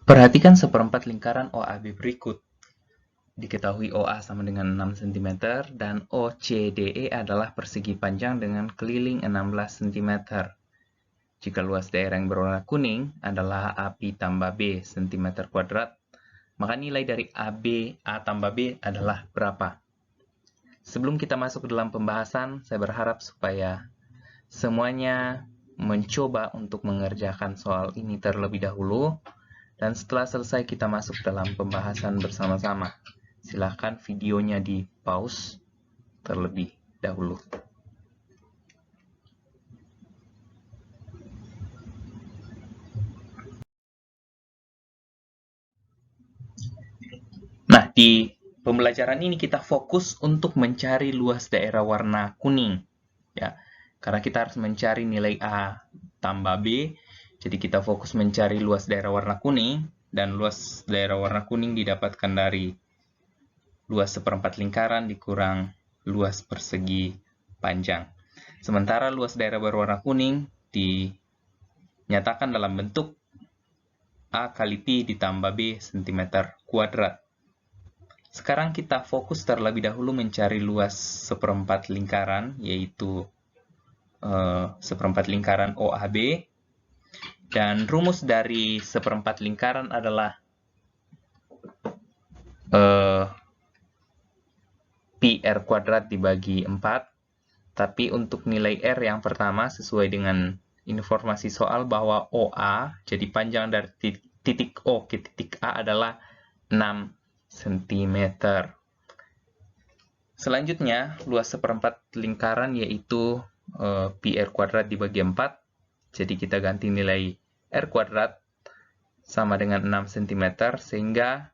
Perhatikan seperempat lingkaran OAB berikut. Diketahui OA sama dengan 6 cm dan OCDE adalah persegi panjang dengan keliling 16 cm. Jika luas daerah yang berwarna kuning adalah AB tambah B cm kuadrat, maka nilai dari AB A tambah B adalah berapa? Sebelum kita masuk ke dalam pembahasan, saya berharap supaya semuanya mencoba untuk mengerjakan soal ini terlebih dahulu, dan setelah selesai kita masuk dalam pembahasan bersama-sama. Silahkan videonya di pause terlebih dahulu. Nah, di pembelajaran ini kita fokus untuk mencari luas daerah warna kuning. Ya, karena kita harus mencari nilai A tambah B, jadi kita fokus mencari luas daerah warna kuning, dan luas daerah warna kuning didapatkan dari luas seperempat lingkaran dikurang luas persegi panjang. Sementara luas daerah berwarna kuning dinyatakan dalam bentuk A kali Pi ditambah B cm kuadrat. Sekarang kita fokus terlebih dahulu mencari luas seperempat lingkaran, yaitu seperempat lingkaran OAB. Dan rumus dari seperempat lingkaran adalah Pi R kuadrat dibagi 4. Tapi untuk nilai R yang pertama, sesuai dengan informasi soal bahwa OA, jadi panjang dari titik O ke titik A adalah 6 cm. Selanjutnya, luas seperempat lingkaran yaitu Pi R kuadrat dibagi 4. Jadi kita ganti nilai R kuadrat sama dengan 6 cm, sehingga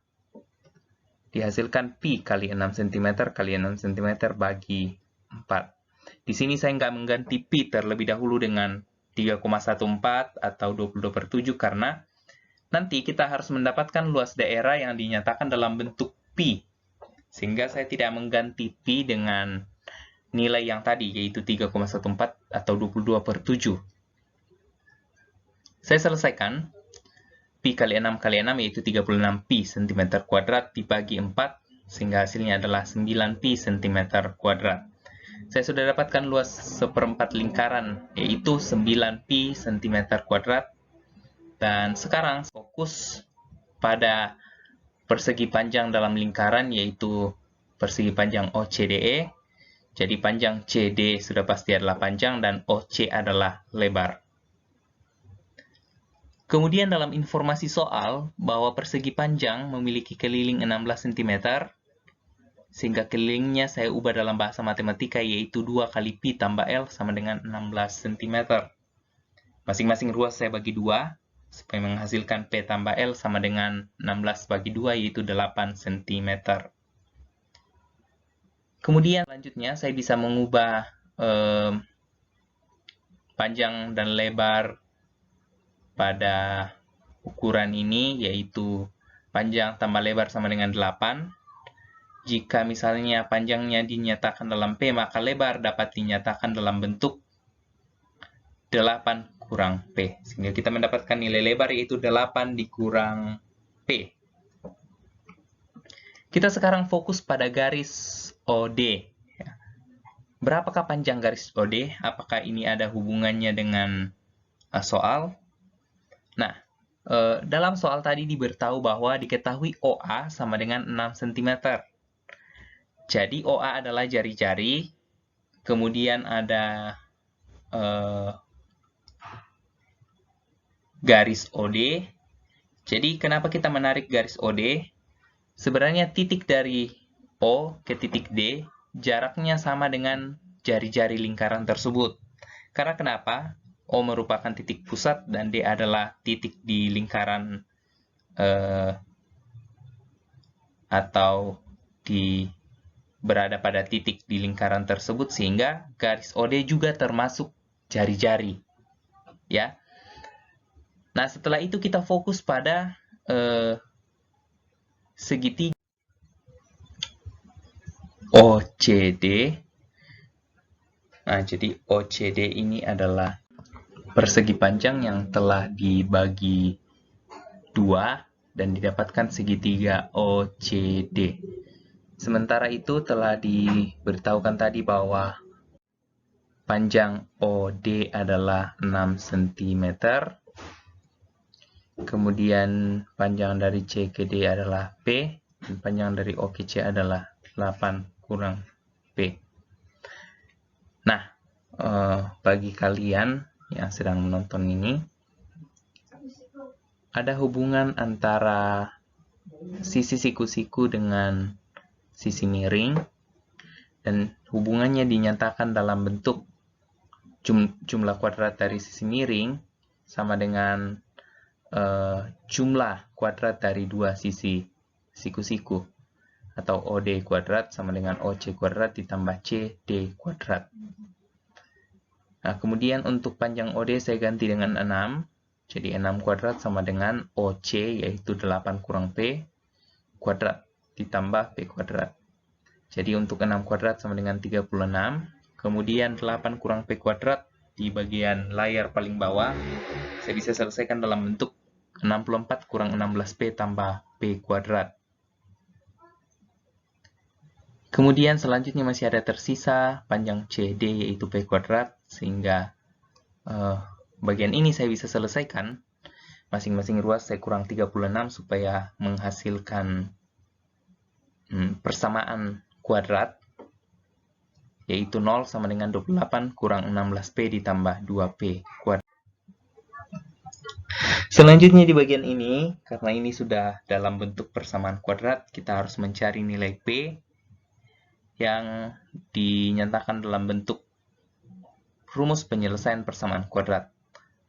dihasilkan Pi kali 6 cm kali 6 cm bagi 4. Di sini saya nggak mengganti Pi terlebih dahulu dengan 3,14 atau 22/7 karena nanti kita harus mendapatkan luas daerah yang dinyatakan dalam bentuk Pi. Sehingga saya tidak mengganti Pi dengan nilai yang tadi, yaitu 3,14 atau 22/7. Saya selesaikan. Pi kali 6 kali 6 yaitu 36 Pi cm kuadrat dibagi 4, sehingga hasilnya adalah 9 Pi cm kuadrat. Saya sudah dapatkan luas seperempat lingkaran, yaitu 9 Pi cm kuadrat. Dan sekarang fokus pada persegi panjang dalam lingkaran, yaitu persegi panjang OCDE. Jadi panjang CD sudah pasti adalah panjang dan OC adalah lebar. Kemudian dalam informasi soal bahwa persegi panjang memiliki keliling 16 cm, sehingga kelilingnya saya ubah dalam bahasa matematika yaitu 2 kali Pi tambah L sama dengan 16 cm. Masing-masing ruas saya bagi 2, supaya menghasilkan P tambah L sama dengan 16 bagi 2 yaitu 8 cm. Kemudian selanjutnya saya bisa mengubah panjang dan lebar pada ukuran ini, yaitu panjang tambah lebar sama dengan 8. Jika misalnya panjangnya dinyatakan dalam P, maka lebar dapat dinyatakan dalam bentuk 8 kurang P. Sehingga kita mendapatkan nilai lebar yaitu 8 dikurang P. Kita sekarang fokus pada garis OD. Berapakah panjang garis OD? Apakah ini ada hubungannya dengan soal? Nah, dalam soal tadi diberitahu bahwa diketahui OA sama dengan 6 cm. Jadi OA adalah jari-jari, kemudian ada garis OD. Jadi kenapa kita menarik garis OD? Sebenarnya titik dari O ke titik D jaraknya sama dengan jari-jari lingkaran tersebut. Karena kenapa? O merupakan titik pusat dan D adalah titik di lingkaran atau berada pada titik di lingkaran tersebut, sehingga garis OD juga termasuk jari-jari. Ya. Nah, setelah itu kita fokus pada segitiga OCD. Nah, jadi OCD ini adalah persegi panjang yang telah dibagi 2. dan didapatkan segitiga OCD. Sementara itu telah diberitahukan tadi bahwa panjang OD adalah 6 cm. Kemudian panjang dari C ke D adalah P. Dan panjang dari O ke C adalah 8 kurang P. Nah, bagi kalian yang sedang menonton ini, ada hubungan antara sisi siku-siku dengan sisi miring, dan hubungannya dinyatakan dalam bentuk jumlah kuadrat dari sisi miring sama dengan jumlah kuadrat dari dua sisi siku-siku, atau OD kuadrat sama dengan OC kuadrat ditambah CD kuadrat. Nah, kemudian untuk panjang OD saya ganti dengan 6. Jadi 6 kuadrat sama dengan OC, yaitu 8 kurang P kuadrat ditambah P kuadrat. Jadi untuk 6 kuadrat sama dengan 36. Kemudian 8 kurang P kuadrat di bagian layar paling bawah, saya bisa selesaikan dalam bentuk 64 kurang 16P tambah P kuadrat. Kemudian selanjutnya masih ada tersisa panjang CD, yaitu P kuadrat, sehingga bagian ini saya bisa selesaikan. Masing-masing ruas saya kurang 36 supaya menghasilkan persamaan kuadrat, yaitu 0 sama dengan 28 kurang 16P ditambah 2P kuadrat. Selanjutnya di bagian ini, karena ini sudah dalam bentuk persamaan kuadrat, kita harus mencari nilai P yang dinyatakan dalam bentuk rumus penyelesaian persamaan kuadrat,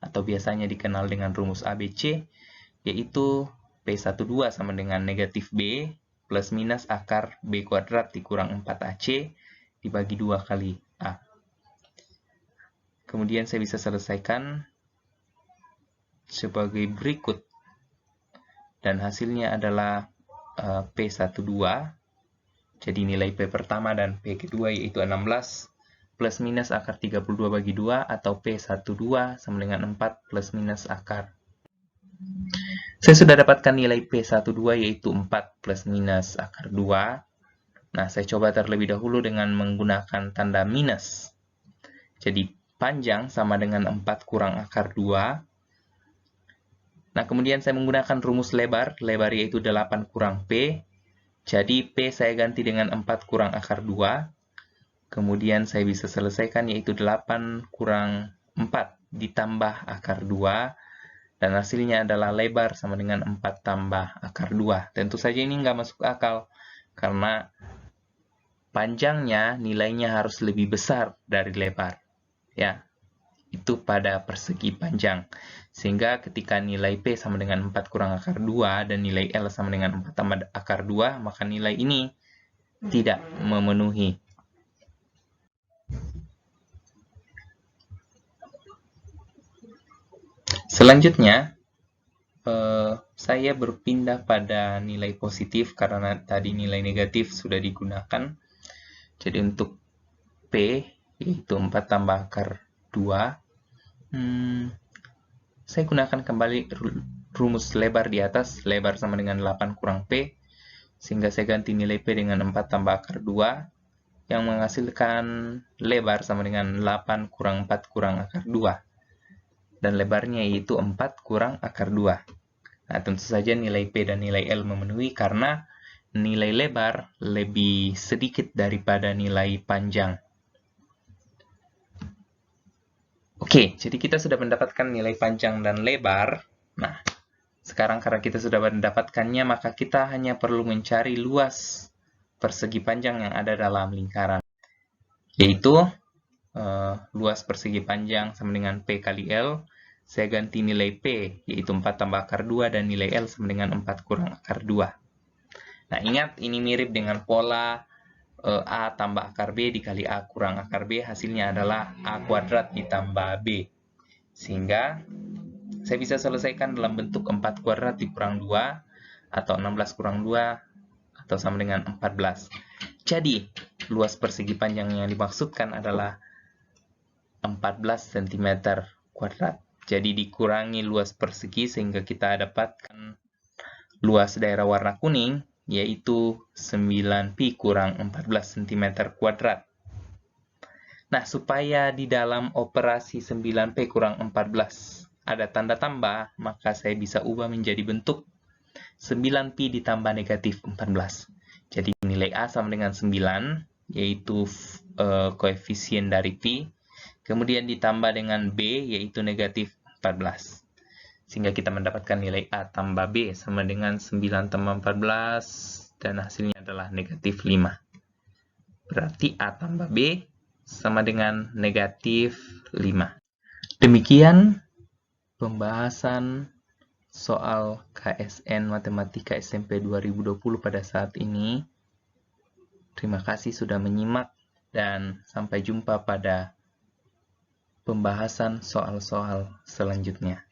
atau biasanya dikenal dengan rumus ABC, yaitu P12 sama dengan negatif B plus minus akar B kuadrat dikurang 4AC dibagi 2 kali A. Kemudian saya bisa selesaikan sebagai berikut, dan hasilnya adalah P12, jadi nilai P pertama dan P kedua yaitu 16 plus minus akar 32 bagi 2, atau P12 sama dengan 4 plus minus akar. Saya sudah dapatkan nilai P12 yaitu 4 plus minus akar 2. Nah, saya coba terlebih dahulu dengan menggunakan tanda minus. Jadi panjang sama dengan 4 kurang akar 2. Nah, kemudian saya menggunakan rumus lebar yaitu 8 kurang P. Jadi P saya ganti dengan 4 kurang akar 2. Kemudian saya bisa selesaikan yaitu 8 kurang 4 ditambah akar 2. Dan hasilnya adalah lebar sama dengan 4 tambah akar 2. Tentu saja ini nggak masuk akal, karena panjangnya nilainya harus lebih besar dari lebar. Ya, itu pada persegi panjang. Sehingga ketika nilai P sama dengan 4 kurang akar 2 dan nilai L sama dengan 4 tambah akar 2, maka nilai ini tidak memenuhi. Selanjutnya, saya berpindah pada nilai positif karena tadi nilai negatif sudah digunakan. Jadi untuk P, yaitu 4 tambah akar 2, saya gunakan kembali rumus lebar di atas, lebar sama dengan 8 kurang P, sehingga saya ganti nilai P dengan 4 tambah akar 2, yang menghasilkan lebar sama dengan 8 kurang 4 kurang akar 2. Dan lebarnya yaitu 4 kurang akar 2. Nah, tentu saja nilai P dan nilai L memenuhi karena nilai lebar lebih sedikit daripada nilai panjang. Oke, jadi kita sudah mendapatkan nilai panjang dan lebar. Nah, sekarang karena kita sudah mendapatkannya, maka kita hanya perlu mencari luas persegi panjang yang ada dalam lingkaran. Yaitu, luas persegi panjang sama dengan P kali L. Saya ganti nilai P, yaitu 4 tambah akar 2, dan nilai L sama dengan 4 kurang akar 2. Nah, ingat, ini mirip dengan pola A tambah akar B dikali A kurang akar B, hasilnya adalah A kuadrat ditambah B. Sehingga, saya bisa selesaikan dalam bentuk 4 kuadrat dikurang 2, atau 16 kurang 2, atau sama dengan 14. Jadi, luas persegi panjang yang dimaksudkan adalah 14 cm kuadrat. Jadi dikurangi luas persegi sehingga kita dapatkan luas daerah warna kuning, yaitu 9pi kurang 14 cm². Nah, supaya di dalam operasi 9P kurang 14 ada tanda tambah, maka saya bisa ubah menjadi bentuk 9Pi ditambah negatif 14. Jadi nilai A sama dengan 9, yaitu koefisien dari Pi. Kemudian ditambah dengan B, yaitu negatif 14. Sehingga kita mendapatkan nilai A tambah B sama dengan 9 tambah 14, dan hasilnya adalah negatif 5. Berarti A tambah B sama dengan negatif 5. Demikian pembahasan soal KSN Matematika SMP 2020 pada saat ini. Terima kasih sudah menyimak dan sampai jumpa pada pembahasan soal-soal selanjutnya.